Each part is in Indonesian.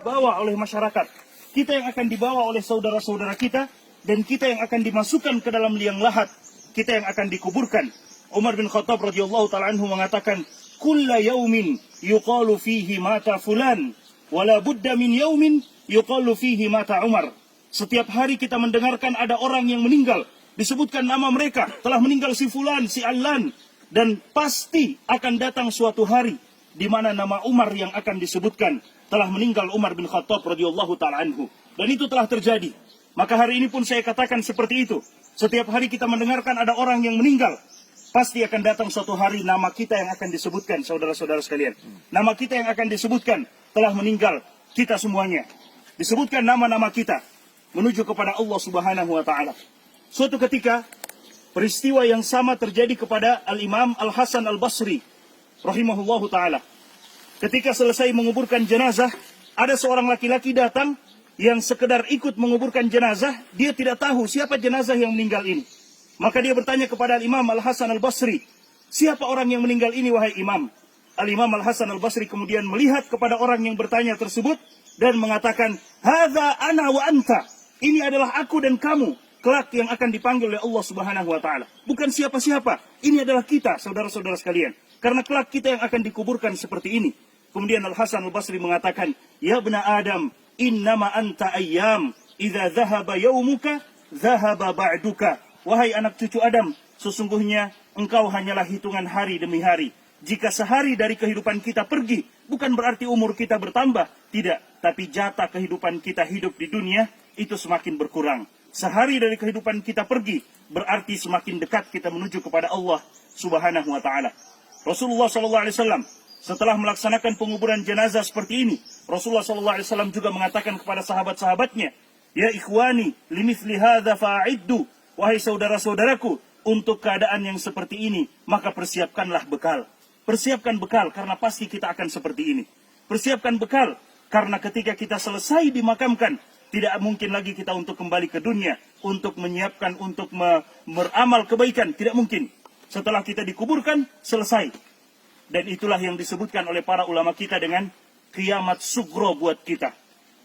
dibawa oleh masyarakat, kita yang akan dibawa oleh saudara-saudara kita, dan kita yang akan dimasukkan ke dalam liang lahat, kita yang akan dikuburkan. Umar bin Khattab radhiyallahu ta'ala anhu mengatakan, kulla yaumin yuqalu fihi mata fulan, wala budda min yaumin yuqalu fihi mata Umar. Setiap hari kita mendengarkan ada orang yang meninggal, disebutkan nama mereka, telah meninggal si fulan, si allan, dan pasti akan datang suatu hari di mana nama Umar yang akan disebutkan, telah meninggal Umar bin Khattab radhiyallahu ta'ala anhu. Dan itu telah terjadi. Maka hari ini pun saya katakan seperti itu. Setiap hari kita mendengarkan ada orang yang meninggal, pasti akan datang suatu hari nama kita yang akan disebutkan, saudara-saudara sekalian. Nama kita yang akan disebutkan, telah meninggal kita semuanya. Disebutkan nama-nama kita menuju kepada Allah Subhanahu wa ta'ala. Suatu ketika, peristiwa yang sama terjadi kepada Al-Imam Al-Hasan Al-Basri rahimahullahu ta'ala. Ketika selesai menguburkan jenazah, ada seorang laki-laki datang yang sekedar ikut menguburkan jenazah. Dia tidak tahu siapa jenazah yang meninggal ini. Maka dia bertanya kepada Al-Imam Al-Hasan Al-Basri, siapa orang yang meninggal ini wahai imam? Al-Imam Al-Hasan Al-Basri kemudian melihat kepada orang yang bertanya tersebut dan mengatakan, hadza ana wa anta. Ini adalah aku dan kamu, kelak yang akan dipanggil oleh Allah Subhanahu wa ta'ala. Bukan siapa-siapa, ini adalah kita, saudara-saudara sekalian. Karena kelak kita yang akan dikuburkan seperti ini. Kemudian Al-Hasan Al-Basri mengatakan, ya bna Adam, innama anta ayyam, idza dhahaba yaumuka, dhahaba ba'duka. Wahai anak cucu Adam, sesungguhnya engkau hanyalah hitungan hari demi hari. Jika sehari dari kehidupan kita pergi, bukan berarti umur kita bertambah. Tidak, tapi jatah kehidupan kita hidup di dunia, itu semakin berkurang. Sehari dari kehidupan kita pergi, berarti semakin dekat kita menuju kepada Allah Subhanahu wa ta'ala. Rasulullah SAW setelah melaksanakan penguburan jenazah seperti ini, Rasulullah SAW juga mengatakan kepada sahabat-sahabatnya, ya ikhwani, limithli hadza fa'iddu. Wahai saudara-saudaraku, untuk keadaan yang seperti ini, maka persiapkanlah bekal. Persiapkan bekal, karena pasti kita akan seperti ini. Persiapkan bekal, karena ketika kita selesai dimakamkan, tidak mungkin lagi kita untuk kembali ke dunia, untuk menyiapkan, untuk beramal kebaikan. Tidak mungkin. Setelah kita dikuburkan, selesai. Dan itulah yang disebutkan oleh para ulama kita dengan kiamat sugro buat kita.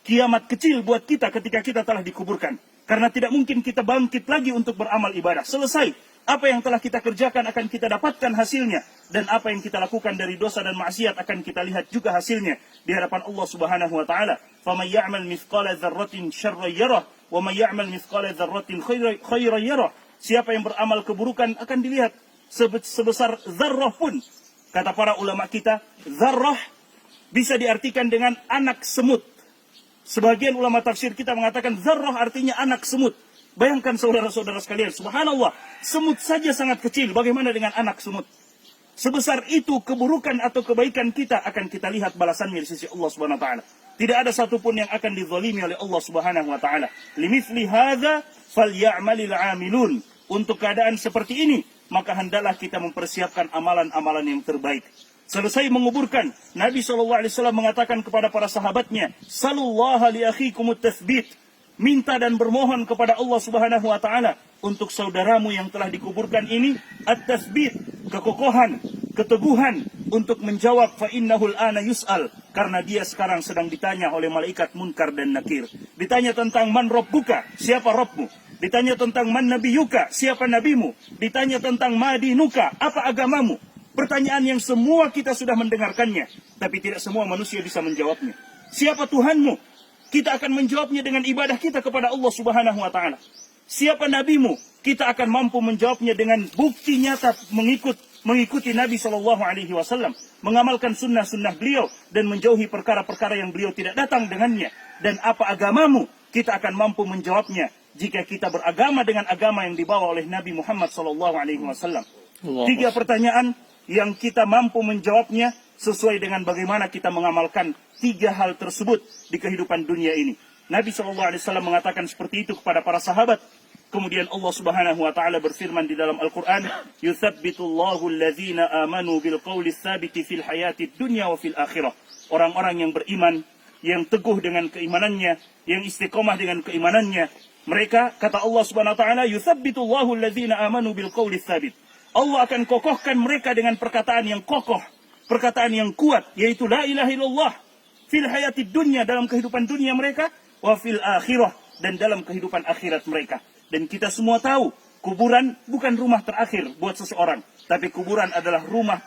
Kiamat kecil buat kita ketika kita telah dikuburkan. Karena tidak mungkin kita bangkit lagi untuk beramal ibadah. Selesai. Apa yang telah kita kerjakan akan kita dapatkan hasilnya. Dan apa yang kita lakukan dari dosa dan maksiat akan kita lihat juga hasilnya di hadapan Allah Subhanahu wa ta'ala. فَمَنْ يَعْمَلْ مِثْقَالَ ذَرَّةٍ شَرًّا يَرَهُ وَمَنْ يَعْمَلْ مِثْقَالَ ذَرَّةٍ خَيْرًا يَرَهُ. Siapa yang beramal keburukan akan dilihat sebesar zarrah pun. Kata para ulama kita, zarrah bisa diartikan dengan anak semut. Sebagian ulama tafsir kita mengatakan zarrah artinya anak semut. Bayangkan saudara-saudara sekalian, subhanallah, semut saja sangat kecil, bagaimana dengan anak semut? Sebesar itu keburukan atau kebaikan kita akan kita lihat balasannya di sisi Allah Subhanahu wa ta'ala. Tidak ada satupun yang akan dizalimi oleh Allah Subhanahu wa ta'ala. Limithli hadza falyamalil amilun. Untuk keadaan seperti ini, maka hendaklah kita mempersiapkan amalan-amalan yang terbaik. Selesai menguburkan, Nabi SAW mengatakan kepada para sahabatnya, Salullaha li akhikumut tathbit. Minta dan bermohon kepada Allah Subhanahu wa ta'ala untuk saudaramu yang telah dikuburkan ini at-tathbit, kekokohan, keteguhan untuk menjawab fa innahul ana yus'al, karena dia sekarang sedang ditanya oleh malaikat Munkar dan Nakir. Ditanya tentang man rabbuka, siapa Rabbmu? Ditanya tentang man nabiyuka, siapa nabimu? Ditanya tentang ma dinuka, apa agamamu? Pertanyaan yang semua kita sudah mendengarkannya, tapi tidak semua manusia bisa menjawabnya. Siapa Tuhanmu? Kita akan menjawabnya dengan ibadah kita kepada Allah Subhanahu wa ta'ala. Siapa nabimu? Kita akan mampu menjawabnya dengan bukti nyata mengikuti Nabi SAW, mengamalkan sunnah-sunnah beliau dan menjauhi perkara-perkara yang beliau tidak datang dengannya. Dan apa agamamu? Kita akan mampu menjawabnya jika kita beragama dengan agama yang dibawa oleh Nabi Muhammad SAW. 3 pertanyaan yang kita mampu menjawabnya sesuai dengan bagaimana kita mengamalkan 3 hal tersebut di kehidupan dunia ini. Nabi SAW mengatakan seperti itu kepada para sahabat. Kemudian Allah Subhanahu wa ta'ala berfirman di dalam Al-Quran, Yuthabbitullahu alladhina amanu bilqawli tsabiti fil hayati dunya wa fil akhirah. Orang-orang yang beriman, yang teguh dengan keimanannya, yang istiqomah dengan keimanannya. Mereka, kata Allah Subhanahu wa ta'ala, Yuthabbitullahu alladhina amanu bilqawli tsabit. Allah akan kokohkan mereka dengan perkataan yang kokoh, perkataan yang kuat, yaitu la ilaha illallah. fil hayatid dunya, dalam kehidupan dunia mereka, wa fil akhirah, dan dalam kehidupan akhirat mereka. Dan kita semua tahu, kuburan bukan rumah terakhir buat seseorang, tapi kuburan adalah rumah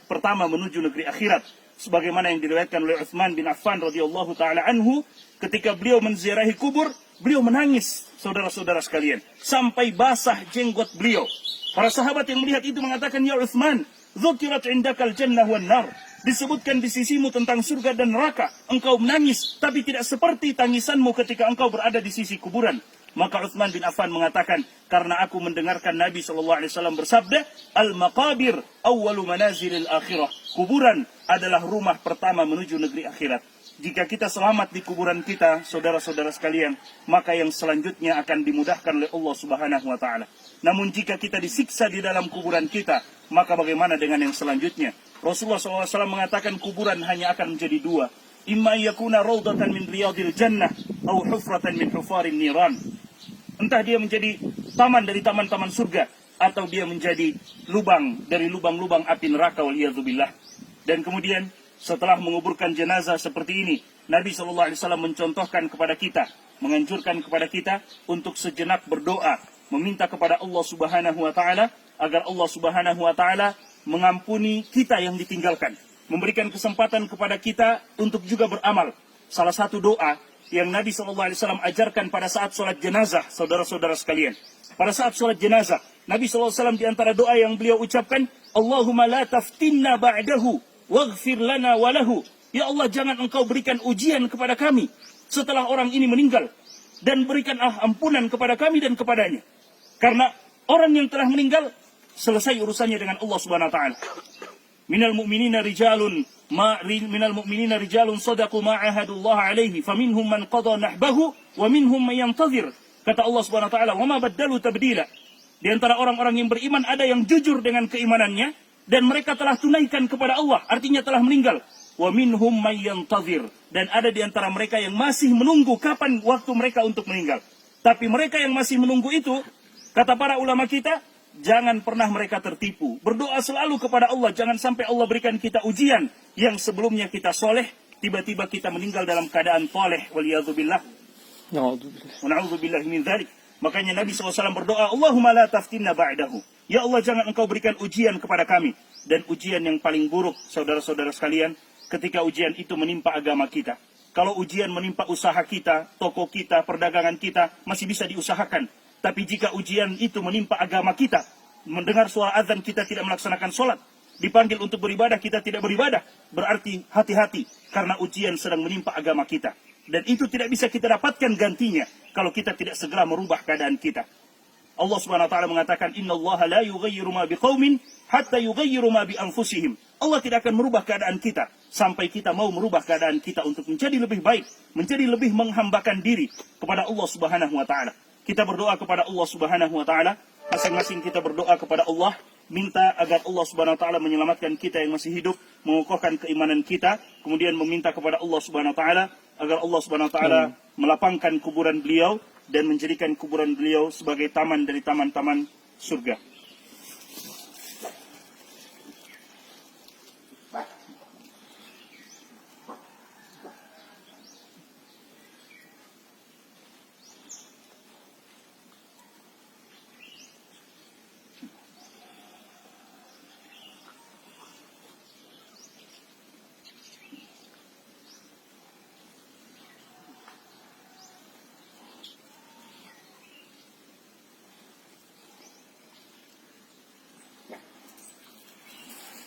pertama menuju negeri akhirat. Sebagaimana yang diriwayatkan oleh Utsman bin Affan radhiyallahu taala anhu, ketika beliau menziarahi kubur, beliau menangis, saudara-saudara sekalian, sampai basah jenggot beliau. Para sahabat yang melihat itu mengatakan, ya Utsman, dzukirat indakal jannah wan nar, disebutkan di sisimu tentang surga dan neraka, engkau menangis, tapi tidak seperti tangisanmu ketika engkau berada di sisi kuburan. Maka Utsman bin Affan mengatakan, karena aku mendengarkan Nabi SAW bersabda, al-maqabir awwalu manazilil akhirah, kuburan adalah rumah pertama menuju negeri akhirat. Jika kita selamat di kuburan kita, saudara-saudara sekalian, maka yang selanjutnya akan dimudahkan oleh Allah Subhanahu wa taala. Namun jika kita disiksa di dalam kuburan kita, maka bagaimana dengan yang selanjutnya? Rasulullah SAW mengatakan kuburan hanya akan menjadi dua. Imma yakuna raudatan min riyadil jannah, atau hufratan min hufarin niran. Entah dia menjadi taman dari taman-taman surga, atau dia menjadi lubang dari lubang-lubang api neraka, waliyadzubillah. Dan kemudian setelah menguburkan jenazah seperti ini, Nabi SAW mencontohkan kepada kita, menganjurkan kepada kita untuk sejenak berdoa, meminta kepada Allah Subhanahu wa taala agar Allah Subhanahu wa taala mengampuni kita yang ditinggalkan, memberikan kesempatan kepada kita untuk juga beramal. Salah satu doa yang Nabi SAW ajarkan pada saat sholat jenazah, saudara-saudara sekalian. Pada saat sholat jenazah, Nabi SAW di antara doa yang beliau ucapkan, Allahumma la taftinna ba'dahu, waghfir lana walahu. Ya Allah, jangan engkau berikan ujian kepada kami setelah orang ini meninggal, dan berikan ampunan kepada kami dan kepadanya. Karena orang yang telah meninggal, selesai urusannya dengan Allah Subhanahu wa taala. Minal mu'minina rijalun sadaqu ma ahadullah alaihi faminhum man qada nahbahu wa minhum man yantazir. Kata Allah Subhanahu wa taala, "Wa ma baddalu tabdila." Di antara orang-orang yang beriman ada yang jujur dengan keimanannya dan mereka telah tunaikan kepada Allah, artinya telah meninggal. Wa minhum man yantazir, dan ada di antara mereka yang masih menunggu kapan waktu mereka untuk meninggal. Tapi mereka yang masih menunggu itu, kata para ulama kita, jangan pernah mereka tertipu. Berdoa selalu kepada Allah. Jangan sampai Allah berikan kita ujian yang sebelumnya kita soleh, tiba-tiba kita meninggal dalam keadaan toleh. Waliyadzubillah. Na'udzubillah min dzalik. Makanya Nabi SAW berdoa, Allahumma la taftinna ba'dahu. Ya Allah, jangan engkau berikan ujian kepada kami. Dan ujian yang paling buruk, saudara-saudara sekalian, ketika ujian itu menimpa agama kita. Kalau ujian menimpa usaha kita, toko kita, perdagangan kita, masih bisa diusahakan. Tapi jika ujian itu menimpa agama kita, mendengar suara azan kita tidak melaksanakan sholat, dipanggil untuk beribadah kita tidak beribadah, berarti hati-hati karena ujian sedang menimpa agama kita. Dan itu tidak bisa kita dapatkan gantinya kalau kita tidak segera merubah keadaan kita. Allah Subhanahu wa taala mengatakan, "Innallaha la yughayyiru ma biqaumin hatta yughayyiru ma bi anfusihim." Allah tidak akan merubah keadaan kita sampai kita mau merubah keadaan kita untuk menjadi lebih baik, menjadi lebih menghambakan diri kepada Allah Subhanahu wa taala. Kita berdoa kepada Allah Subhanahu wa taala, masing-masing kita berdoa kepada Allah, minta agar Allah Subhanahu wa taala menyelamatkan kita yang masih hidup, mengukuhkan keimanan kita, kemudian meminta kepada Allah Subhanahu wa taala agar Allah Subhanahu wa taala melapangkan kuburan beliau dan menjadikan kuburan beliau sebagai taman dari taman-taman surga.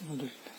Alhamdulillah.